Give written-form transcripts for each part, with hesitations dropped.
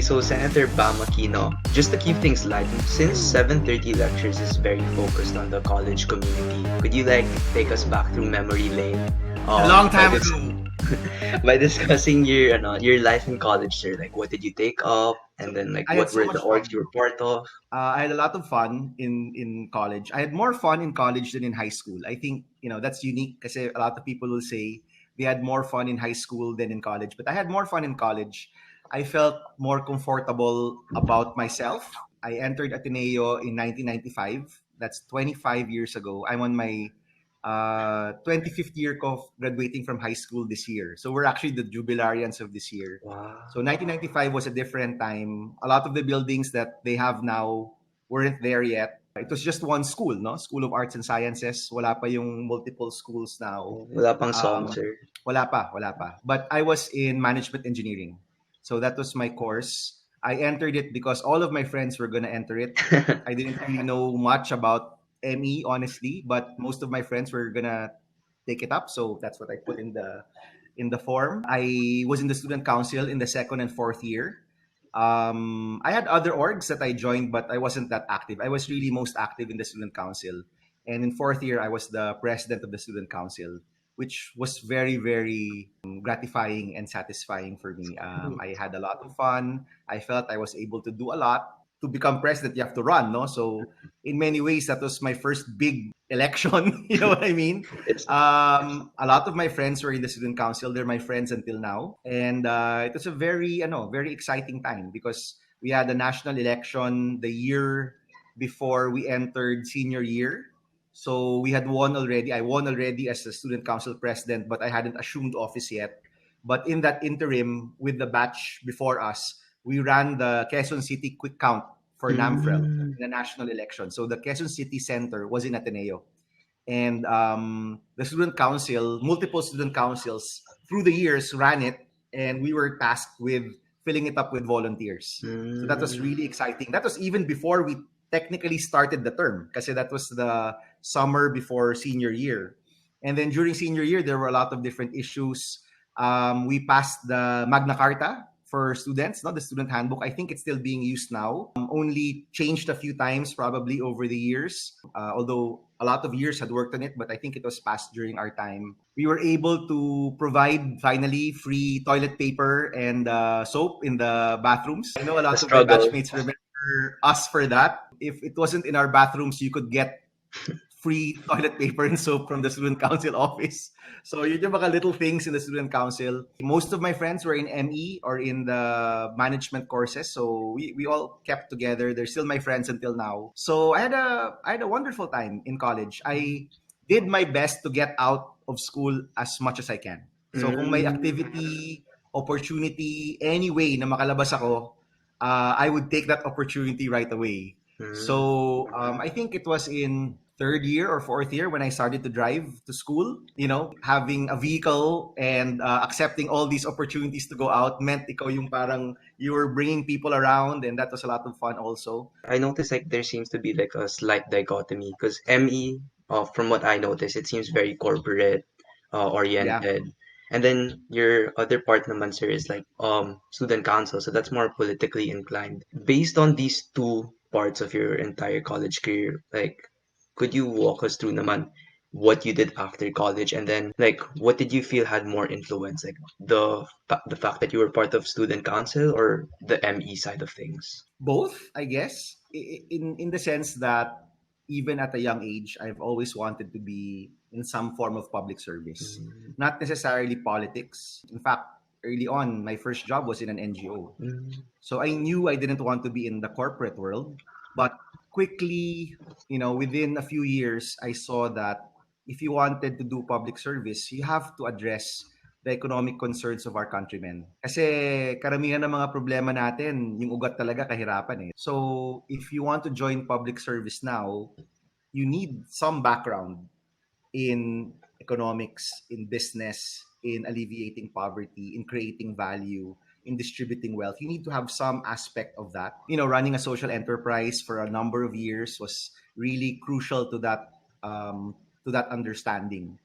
so Senator Bam Aquino, just to keep things light, since 7:30 lectures is very focused on the college community, could you like take us back through memory lane? A long By time this ago. by discussing your life in college, sir. Like, what did you take up, and then like I had what so were the much orgs fun. you were part of? I had a lot of fun in college. I had more fun in college than in high school. I think, that's unique because a lot of people will say they had more fun in high school than in college. But I had more fun in college. I felt more comfortable about myself. I entered Ateneo in 1995. That's 25 years ago. I'm on my 25th year of graduating from high school this year. So we're actually the jubilarians of this year. Wow. So 1995 was a different time. A lot of the buildings that they have now weren't there yet. It was just one school, no? School of Arts and Sciences. Wala pa yung multiple schools now. Wala pang song, Um, sir. wala pa. But I was in management engineering. So that was my course. I entered it because all of my friends were gonna enter it. I didn't really know much about ME, honestly, but most of my friends were gonna take it up. So that's what I put in the form. I was in the student council in the second and fourth year. I had other orgs that I joined, but I wasn't that active. I was really most active in the student council. And in fourth year, I was the president of the student council, which was very, very gratifying and satisfying for me. I had a lot of fun. I felt I was able to do a lot. To become president, you have to run, no? So in many ways, that was my first big election. You know what I mean? It's A lot of my friends were in the student council. They're my friends until now, and it was a very exciting time because we had a national election the year before we entered senior year. So we had won already. I won already as the student council president, but I hadn't assumed office yet. But in that interim, with the batch before us, we ran the Quezon City quick count for NAMFREL mm, in the national election. So the Quezon City Center was in Ateneo. And the student council, multiple student councils through the years ran it, and we were tasked with filling it up with volunteers. So that was mm, really exciting. That was even before we technically started the term, because that was the summer before senior year. And then during senior year, there were a lot of different issues. We passed the Magna Carta for students, not the student handbook. I think it's still being used now. Only changed a few times probably over the years, although a lot of years had worked on it, but I think it was passed during our time. We were able to provide finally free toilet paper and soap in the bathrooms. I know a the lot of my struggle. batchmates remember us for that. If it wasn't in our bathrooms, you could get free toilet paper and soap from the student council office. So yun yung mga little things in the student council. Most of my friends were in ME or in the management courses. So we all kept together. They're still my friends until now. So I had a wonderful time in college. I did my best to get out of school as much as I can. So kung may Mm, activity, opportunity, any way na makalabas ako, I would take that opportunity right away. mm. So I think it was in third year or fourth year when I started to drive to school. Having a vehicle and accepting all these opportunities to go out meant ikaw yung parang you were bringing people around, and that was a lot of fun also. I noticed like there seems to be like a slight dichotomy because ME, from what I noticed, it seems very corporate Yeah. oriented. And then your other part naman, sir, is like student council, so that's more politically inclined. Based on these two parts of your entire college career, like could you walk us through naman what you did after college, and then like what did you feel had more influence, like the fact that you were part of student council or the ME side of things? Both, I guess, in the sense that even at a young age, I've always wanted to be in some form of public service, Mm, not necessarily politics. In fact, early on, my first job was in an NGO. mm, So I knew I didn't want to be in the corporate world, but quickly, within a few years, I saw that if you wanted to do public service, you have to address the economic concerns of our countrymen. Kasi karamihan ng mga problema natin, yung ugat talaga kahirapan eh. So if you want to join public service now, you need some background in economics, in business, in alleviating poverty, in creating value, in distributing wealth. You need to have some aspect of that. Running a social enterprise for a number of years was really crucial to that understanding.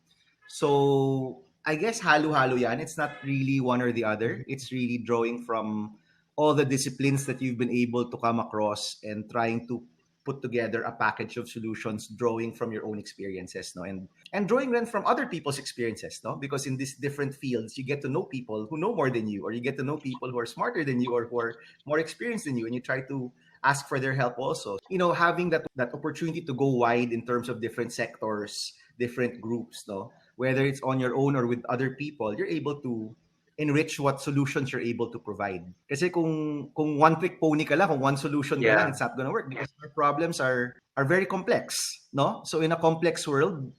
So I guess halo-halo yan. It's not really one or the other. It's really drawing from all the disciplines that you've been able to come across and trying to put together a package of solutions drawing from your own experiences, no, and drawing them from other people's experiences, no, because in these different fields you get to know people who know more than you, or you get to know people who are smarter than you or who are more experienced than you, and you try to ask for their help also. Having that opportunity to go wide in terms of different sectors, different groups, no, whether it's on your own or with other people, you're able to enrich what solutions you're able to provide. Kasi kung one trick pony ka lang, kung one solution ka lang, Yeah. it's not gonna work because our problems are very complex, no? So in a complex world,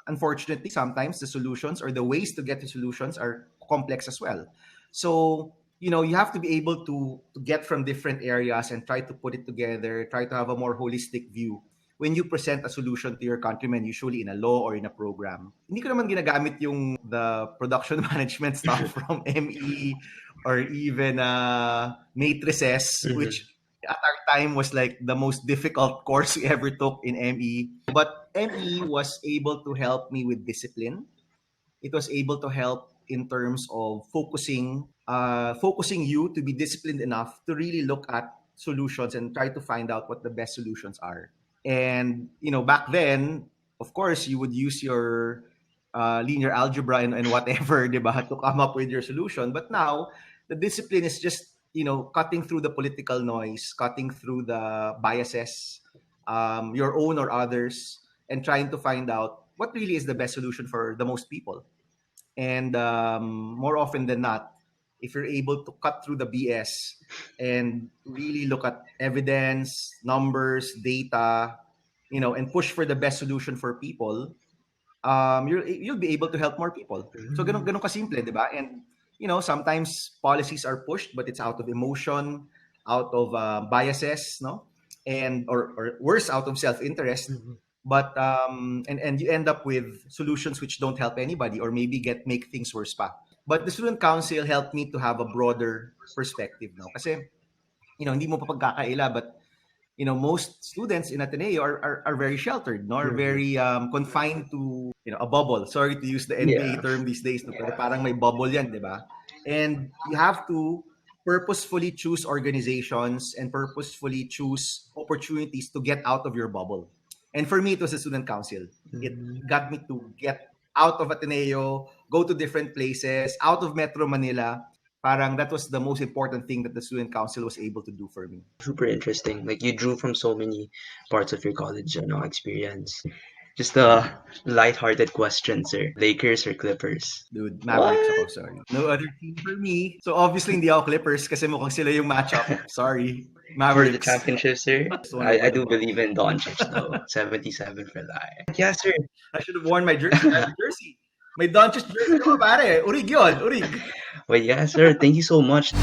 unfortunately, sometimes the solutions or the ways to get to solutions are complex as well. So, you have to be able to get from different areas and try to put it together, try to have a more holistic view when you present a solution to your countrymen, usually in a law or in a program. Hindi ko naman ginagamit the production management stuff from ME or even matrices, Mhm. which at our time was like the most difficult course we ever took in ME. But ME was able to help me with discipline. It was able to help in terms of focusing you to be disciplined enough to really look at solutions and try to find out what the best solutions are. And back then, of course, you would use your linear algebra and whatever, diba, to come up with your solution. But now, the discipline is just cutting through the political noise, cutting through the biases, your own or others, and trying to find out what really is the best solution for the most people. And more often than not, if you're able to cut through the BS and really look at evidence, numbers, data, and push for the best solution for people, you'll be able to help more people. So ganun, Mm. ganun kasimple, di ba? And sometimes policies are pushed, but it's out of emotion, out of biases, no, and or worse, out of self-interest. Mhm. But and you end up with solutions which don't help anybody, or maybe make things worse pa. But the student council helped me to have a broader perspective, no, kasi hindi mo pa pagkakaila, but most students in Ateneo are very sheltered, no? Are Mhm. very confined to, a bubble. Sorry to use the NBA Yeah. term these days, no? Pero parang may bubble yan, di ba? And you have to purposefully choose organizations and purposefully choose opportunities to get out of your bubble. And for me, it was the student council. It Mhm. got me to get out of Ateneo, go to different places, out of Metro Manila. Parang that was the most important thing that the student council was able to do for me. Super interesting. Like you drew from so many parts of your college, experience. Just a light-hearted question, sir. Lakers or Clippers? Dude, Mavericks What? ako, sorry. No other team for me. So obviously hindi ako Clippers kasi mukhang sila yung matchup. Sorry. For the Mavericks. championship, sir? Just one I over the do ball. believe in Doncic, though. 77 for life. Yeah, sir. I should have worn my jersey. I have a jersey. May Doncic jersey ako, pare. Urig yun. Urig. Well, yeah, sir. Thank you so much.